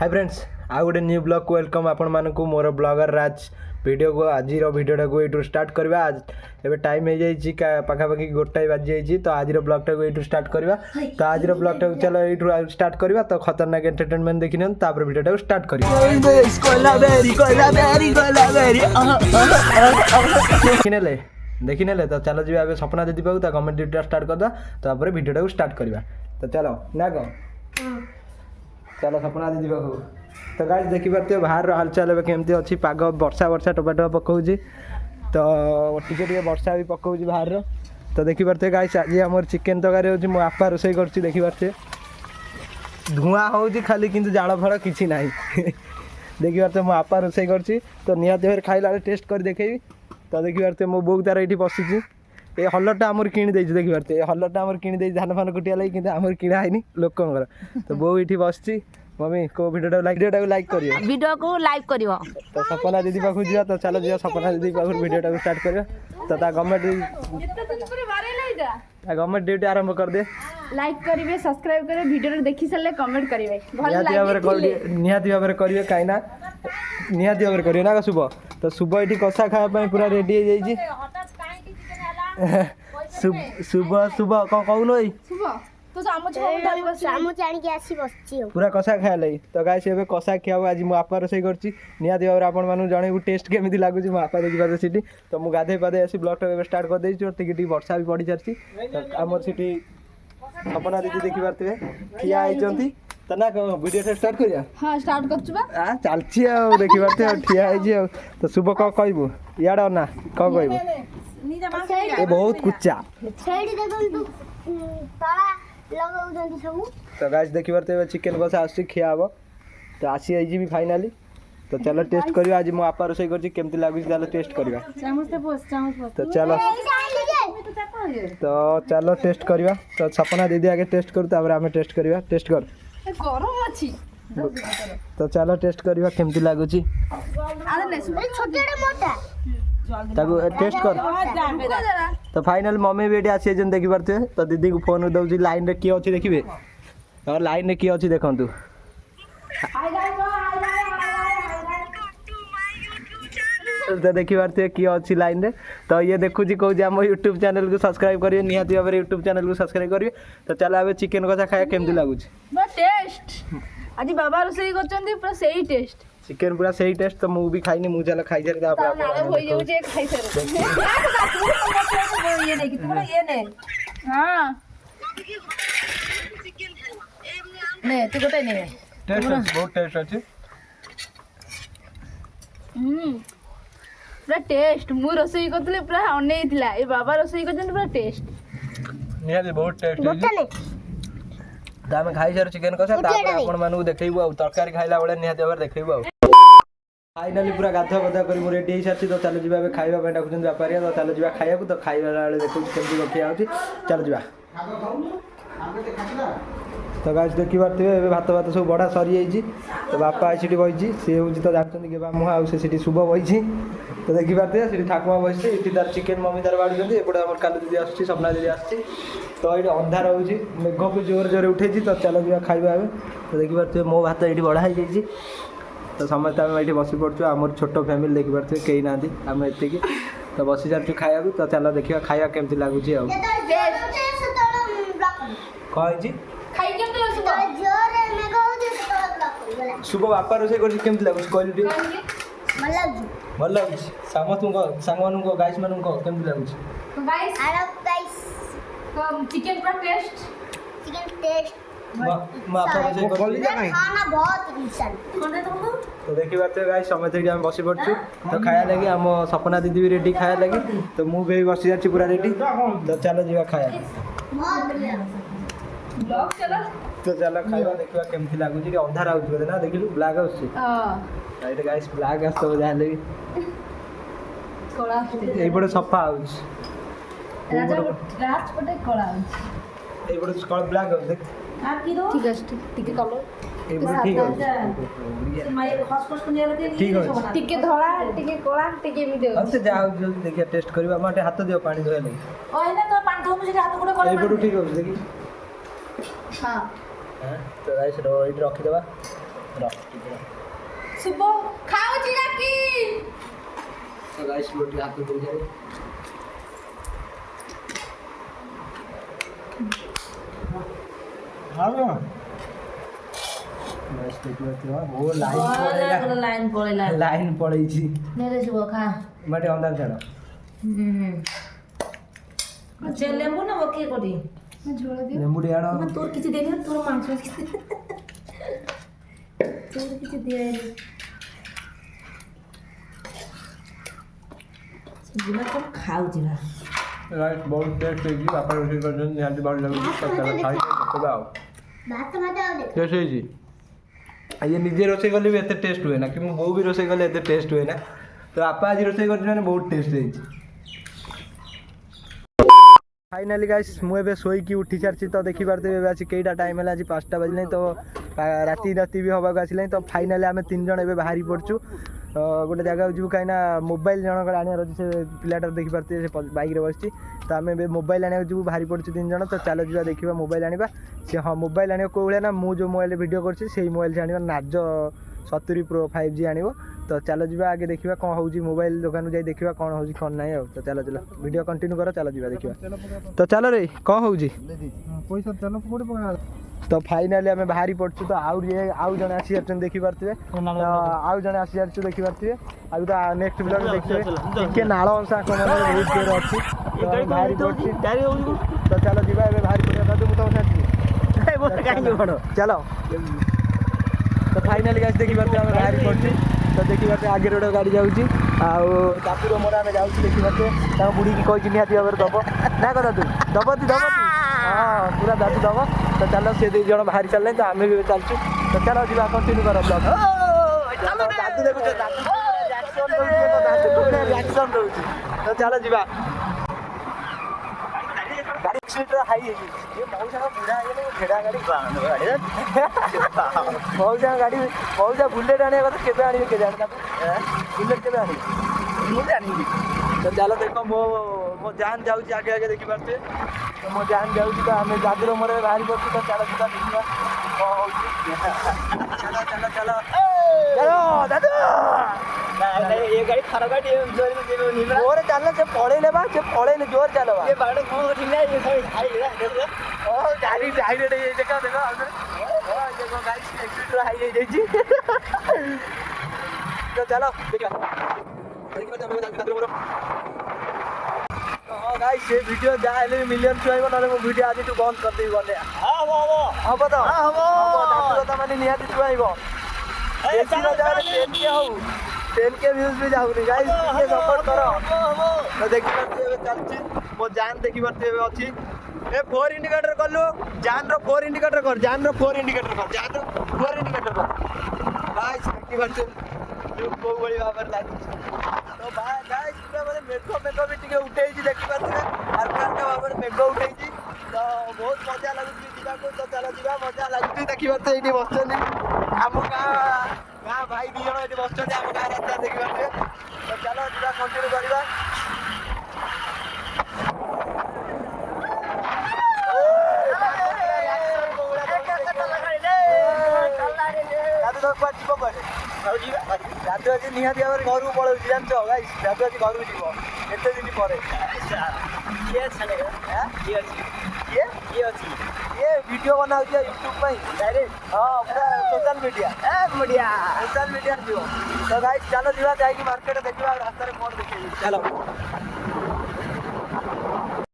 hi friends आउ गोटे new blog को वेलकम आपण मानकु मोर ब्लॉगर राज वीडियो को आज वीडियोटा को ये स्टार्ट करवा आज एबे टाइम हो जाई पाखापाखि 1 बाजी जाइए तो आज ब्लॉगटा को ये स्टार्ट करवा तो आज ब्लॉगटा को चलो ये स्टार्ट करवा तो खतरनाक एंटरटेनमेंट देखि न तापर वीडियोटा को स्टार्ट करवा देखि नेले तो चलो जी आबे सपना दीदी पाऊ तो कमेंट ड्यूटी स्टार्ट करदा तापर वीडियोटा को स्टार्ट करवा तो चलो ना गो चलो सपना दीदी पाखु तो गाइस देखी पारे बाहर हालचाल ए केमती अच्छी पाग वर्षा वर्षा टोपा टोपा पकाऊँ तो टे वर्षा भी पकाऊँ बाहर तो देखी पारे गाइस आज आम चिकेन तकारी हो मो आपा रोषे कर देखी पारे धुआं हो खाली किंतु जाल फल किसी ना देखी पारे मो आपा रोषे कर तो निहाती भाव खाइला टेस्ट कर देखेबी तो देखी पारे मो बो तार ये बसी ये हलरटा आमर किणी देखी पारे हलरटा आमर किणी धान फान कुटिया लगी कि आमर किणा है लोकर तो बो ये बस मम्मी को वीडियो लाइक करियो वीडियो को लाइक करियो तो सपना दीदी पाखु जा तो चलो जा सपना दीदी पाखु वीडियो स्टार्ट करियो तो ता गवर्नमेंट ड्यूटी आरंभ कर दे लाइक करिवे सब्सक्राइब करिवे वीडियो देखि सले कमेंट करिवे निहाती भाव में करिवे काइना निहाती भाव में करियो ना शुभ तो शुभ ये कषा खाया पूरा रेडी हो जाइए शुभ शुभ कौन कहून पूरा कषा खाया लगी तो गाइस एबे कषा खिया आज मो आपा रोषे करछि निहाती भाव आपण मानु जणेबु टेस्ट केमिति लागुछि मो आपा देखि पारे सिटी तो मु गाधे पादे आसी ब्लॉग टा स्टार्ट कर देछि और टिके वर्षा भी पड़ी जाछि तो हमर सिटी सपना दीदी देखि पारथिबे खिया आइचंती त ना वीडियो स्टार्ट करिया हां स्टार्ट करछु बा आ चलछि आ देखि पारथे खिया आइछि तो शुभ क कहबो याडा ना क कहबो ए बहुत कुच्चा छेड़ी देखन तू ताला लगाउजंती सब तो गाइस देखि पारते चिकेन कषा आसी खिया हबो तो आसी आइजी भी फाइनली तो चलो टेस्ट करियो आज मो आपा रोषे करछि केमति लागुछि चलो टेस्ट करिवा तो चलो चलो टेस्ट करिवा तो सपना दीदी आगे टेस्ट करू तापर हमें टेस्ट करिवा टेस्ट कर गरम अछि तो चलो टेस्ट करिवा केमति लागुछि अरे ने छोटेडे मोटा ताको टेस्ट कर तो फाइनल मम्मी भी आसी जन देखि पारते तो दीदी को फोन दउछि लाइन रे की अछि देखिबे और लाइन रे की अछि देखंतु तो देखी पारते कि अच्छी लाइन रे तो ये देखु जी कहूँ आम यूट्यूब चैनल को सब्सक्राइब करिए निहाती भाव यूट्यूब चैनल को सब्सक्राइब करिए तो चलो आबे चिकेन कषा खाया केमती लागुछि टेस्ट आज बाबा रोषे करछन्ती पूरा सही टेस्ट चिकेन पूरा सही टेस्ट तो मु भी खाइनी मु चलो खाइ जारे तापर नाले होई जाउ जे खाइ सर ये देखि थोड़ा ये ने हां ने तू गोटे ने टेस्ट बहुत टेस्ट अछि पूरा टेस्ट मु रोषे करथले पूरा अनै थिला ए बाबा रोषे करछन पूरा टेस्ट निहाती बहुत टेस्ट अछि तो आम खाई सारे चिकेन कषा आपण मानू देखैबु आ तरकारी खाइला बेले निहाती भाव देखैबु आ फाइनली पूरा गाधा बधा कर रेडी हो सारी तो चलो जी खाइबा डाकुन बेपारी तो चलो जी खाइबा तो खाइबा बेले देखो केमती रखिया होची चलो जी तो गाइस देखि पारथिबे भात भात सब बड़ा सरी जाइए तो बापा आसी बही सी हूँ तो जानते गेबा मुहा आउ से शुभ बही तो देखि पारथिबे से ठाकुमा बसी ये तार चिकेन मम्मी तार बाड़ुंट एपटे आम काली दीदी आस सपना दीदी आस तो ये अंधार हो मेघ भी जोर जोर उठे तो चलो जी खाइबा तो देखि पारथिबे मो भात ये बढ़ा हो जाइए तो समस्त आम ये बसी पड़ू आम छोट फैमिली देखि पारथिबे कहीं ना आम एतिकी तो बसी सारी खाया तो चलो देखा खाया केमती लगुच शुभ बापा रोषे करमती लगुच कहलु भल लगुच सांग मान गाइस मान केमती लगुच चिकेन का टेस्ट तो देखी पारे गाइस समझ आम बसी पड़ू तो खाया लगी आम सपना दीदी भी रेडी खाया लगी तो मु भी बसी जा पूरा रेडी तो चलो जी खाया तो चलो खाइबा देखा केमती लगुच अंधार आउे ना देखिलु ब्लैक आउे गाइस ब्लैक आस जहाँ ये सफा आउट ब्लैक आउट देख ठीक है ठीक है कलर ठीक है टिके धला टिके कोला टिके मी देउ से जाओ जल्दी देखिए टेस्ट करबा माटे हाथ दियो पानी धोए लगी ओइना तो पानी धो मुझे हाथ गुडा कर एबडू ठीक हो देखि हां तो गाइस रो इट रखी देबा शुभ खाऊची जाकी तो गाइस रोटी हाथ में दे जाए हाँ गाइस देखिए तो वो लाइन पड़े छी मेरे शुभ खा मटे अंदर चढ़ो अच्छा लेंबू ना ओके कोडी झोल दे नींबू डियाड़ो मैं तोर किसी देनी तोर मांस तोर किसी दे जिला कम खाऊ जिला गाइस बहुत टेस्ट है जी बापा रोटी कर जन यहाँ से बाहर लगे तो चलो खाई के आओ भात मत आउ दे कैसे है जी ये निजे रोसे गले भी एते टेस्ट हुए ना कि मो भी रोसे गले एते टेस्ट हुए ना तो आपा आज रोसे कर जने बहुत टेस्ट है फाइनली गाइस मु एबे सोई की उठी सारछि तो देखि पारते एबे अछि केइटा टाइम हैला अछि 5टा बजले तो राती भी हवा आसिले तो फाइनली आमे 3 जण एबे बाहरी पड़छु गोटे जगह जीव कहीं मोबाइल जनक आने से पिलाटा देखी पार्थे से बैक बसची तो आम मोबाइल आने जीव बाहरी पड़े 3 जण तो चलो जा देखा मोबाइल आने से हाँ मोबाइल आने कौ भाया ना मुझे मोबाइल वीडियो कर मोबाइल से आने नार्जो 70 Pro 5G आने तो चलो जा आगे देखा कौन हो मोबाइल दुकान जाए देखा कौन हो कौन ना तो चलो चलो वीडियो कंटिन्यू कर चलो जा देखा तो चलो रे कौन हो पैसा तेल तो फाइनाली आम बाहरी पड़छु तो आउ जन आसी देखी पारे आउ जन आसी देखी पारे आज तो नेक्स्ट ब्लॉग देखिए टे नाल अंश बहुत जोर अच्छी तो बाहरी पड़ছি तो चलो जी बाहरी पड़ा तो चलो तो फाइनाली गाइस देखी पारे आम बाहरी पड़ছি तो देखी पारे आगे गोटे गाड़ी जाऊँगी आपुर मोर आम जाऊँ देखी पारे बुढ़ी की कही निहती भाव दब ना कदा तू दब हाँ पूरा दादू दब तो चलो से 2 जण बाहरी चलने तो आम भी चलचु तो चलो जी कंटिन्यू कर ब्लॉग दादू देखो रिएक्शन रोचे तो चलो जी गाड़ी एक्सीटर हाई है ये मौसा बुढ़ा है घेड़ा गाड़ी मौसा गाड़ी मौसा बुलेट आने का केबे आनी के जान बुलेट केबे आनी मुझे आनी तो चलो देखो मो जान जाऊँ आगे आगे देखी पारे तो मो जान जाऊँ तो आम दादूर मोर बाहरी पड़े तो चलो जा देखा चलो चलो चलो चलो दादू ये गाड़ी खराब गाड़ी जोर चलना से पड़े बा से पड़े जोर चलो ये बाड़े को ठीक है ये सब हाई ओ गाड़ी डायरेक्ट ये देखो देखो ओ देखो गाड़ी एक्सीटर हाई है जी तो चलो देखो हाँ गाइस ये वीडियो जहाँ मिलियन छुआइब ना मो वीडियो आज तू बंद कर देबी गले हां हम तो दादू माने निहाती छुआइब एसी न जा 10K व्यूज भी जाऊनी गाइस ये सपोर्ट करो तो देखि पाते चलची मो जान देखि पाते अछि ए 4 इंडिकेटर कर लो जान रो 4 इंडिकेटर कर जान रो 4 इंडिकेटर कर जान रो 4 इंडिकेटर कर गाइस देखि पाते जो को बड़ी बाबर लागी तो भाई गाइस पूरा माने मेको भी टिके उठै छी देखि पाते हल्का हल्का बाबर मेको उठै छी तो बहुत मजा लागुची जीवा को तो चलो जीवा मजा लागुची देखि पाते इनी बसछनी हम गाँ भाई 2 जण ये बस आम गाँ रास्ता देखी पारे तो चलो जा कंटिन्यू करवा दादू आज निहाती भाव घर को पलाऊ जान गाइस दादू आज घर को जीव एत दिन पर ये वीडियो बनाऊ यूट्यूब पे डायरेक्ट हाँ पूरा सोशल मीडिया सोशल मीडिया जीव तो गाइस चलो जीवा जाए मार्केट देखा रास्ता कौन देखिए चलो